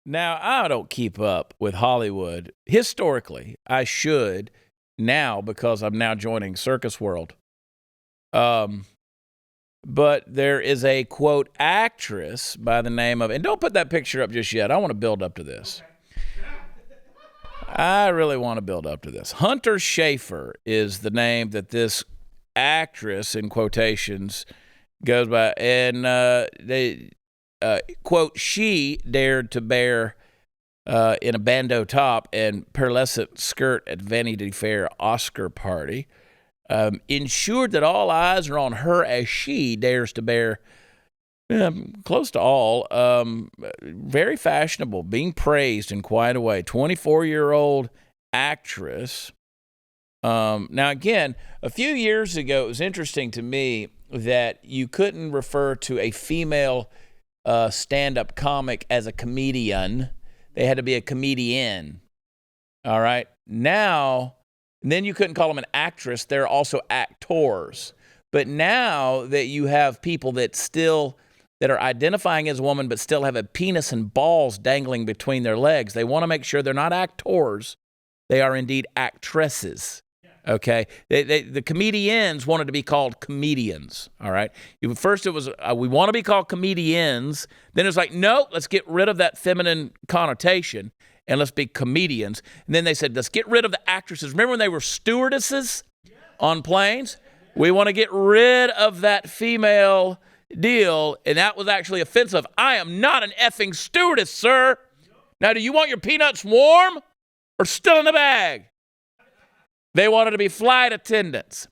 Now, I don't keep up with Hollywood. Historically, I should now because I'm now joining Circus World. But there is a, quote, actress by the name of, and don't put that picture up just yet. I want to build up to this. I really want to build up to this. Hunter Schafer is the name that this actress, in quotations, goes by. And they, quote, she dared to bear in a bandeau top and pearlescent skirt at Vanity Fair Oscar party. Ensured that all eyes are on her as she dares to bear close to all. Very fashionable, being praised in quite a way. 24-year-old actress. Now, again, a few years ago, it was interesting to me that you couldn't refer to a female stand-up comic as a comedian. They had to be a comedian. All right? Now, and then you couldn't call them an actress. They're also actors. But now that you have people that are identifying as a woman but still have a penis and balls dangling between their legs, they want to make sure they're not actors. They are indeed actresses. Okay? The comedians wanted to be called comedians. All right? First it was, we want to be called comedians. Then it's like, no, let's get rid of that feminine connotation. And let's be comedians. And then they said, let's get rid of the actresses. Remember when they were stewardesses on planes? We want to get rid of that female deal. And that was actually offensive. I am not an effing stewardess, sir. Now, do you want your peanuts warm or still in the bag? They wanted to be flight attendants.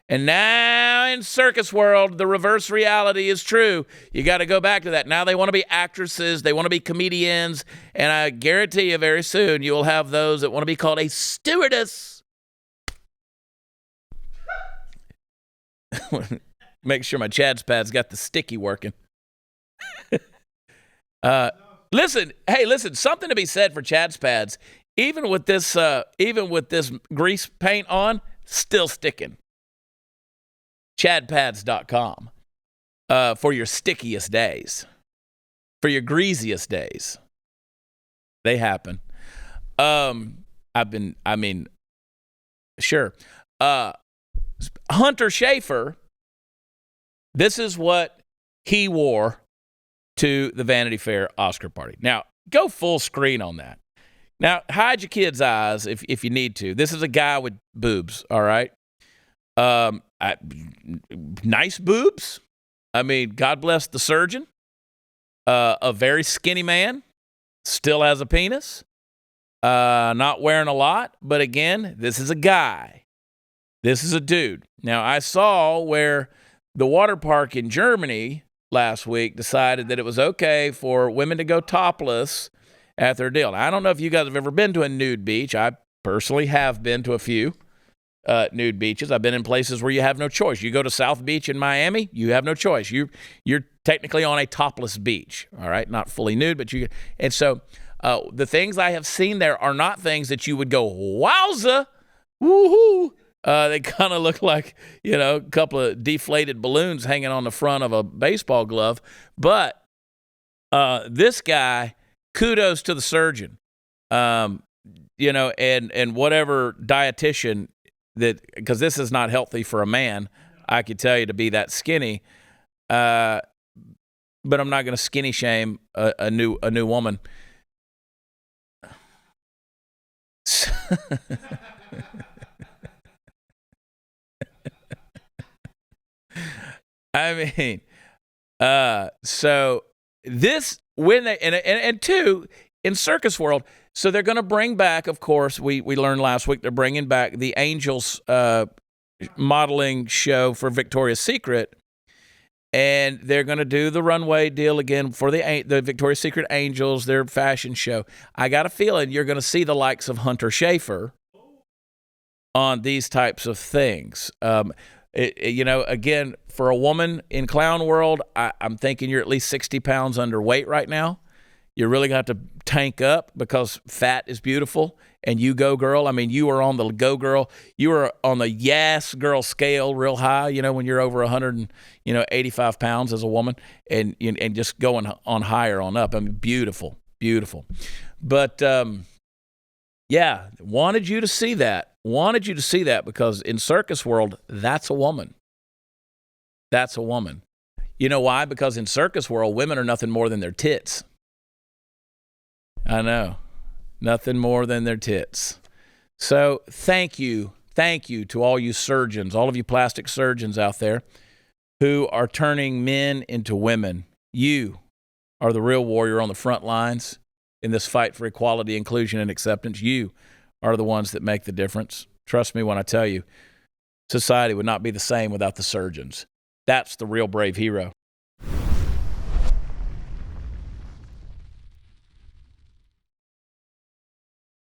And now in Circus World, the reverse reality is true. You got to go back to that. Now they want to be actresses. They want to be comedians. And I guarantee you very soon you will have those that want to be called a stewardess. Make sure my Chad's pad's got the sticky working. Listen, something to be said for Chad's pads. Even with this grease paint on, still sticking. chadpads.com for your stickiest days, for your greasiest days. They happen. Sure. Hunter Schafer, this is what he wore to the Vanity Fair Oscar party. Now, go full screen on that. Now, hide your kids' eyes if you need to. This is a guy with boobs, all right? Nice boobs. I mean, God bless the surgeon. A very skinny man, still has a penis. Not wearing a lot, but again, this is a guy. This is a dude. Now, I saw where the water park in Germany last week decided that it was okay for women to go topless at their deal. Now, I don't know if you guys have ever been to a nude beach. I personally have been to a few nude beaches. I've been in places where you have no choice. You go to South Beach in Miami, you have no choice. You're technically on a topless beach, all right? Not fully nude, but you. And so the things I have seen there are not things that you would go, wowza, woohoo. They kind of look like, a couple of deflated balloons hanging on the front of a baseball glove. But this guy, kudos to the surgeon, and whatever dietitian that, because this is not healthy for a man, I could tell you, to be that skinny. But I'm not going to skinny shame a new woman. I mean, so this, when they, and two, in Circus World, so they're going to bring back, of course, we learned last week, they're bringing back the Angels modeling show for Victoria's Secret, and they're going to do the runway deal again for the Victoria's Secret Angels, their fashion show. I got a feeling you're going to see the likes of Hunter Schafer on these types of things. Again, for a woman in clown world, I'm thinking you're at least 60 pounds underweight right now. You really got to tank up because fat is beautiful. And you go girl. I mean, you are on the go girl. You are on the yes girl scale real high, when you're over 185 pounds as a woman and just going on higher on up. I mean, beautiful. Beautiful. But, yeah, wanted you to see that. Wanted you to see that because in circus world, that's a woman. That's a woman. You know why? Because in circus world, women are nothing more than their tits. I know. Nothing more than their tits. So thank you to all you surgeons, all of you plastic surgeons out there who are turning men into women. You are the real warrior on the front lines in this fight for equality, inclusion, and acceptance. You are the ones that make the difference. Trust me when I tell you, society would not be the same without the surgeons. That's the real brave hero.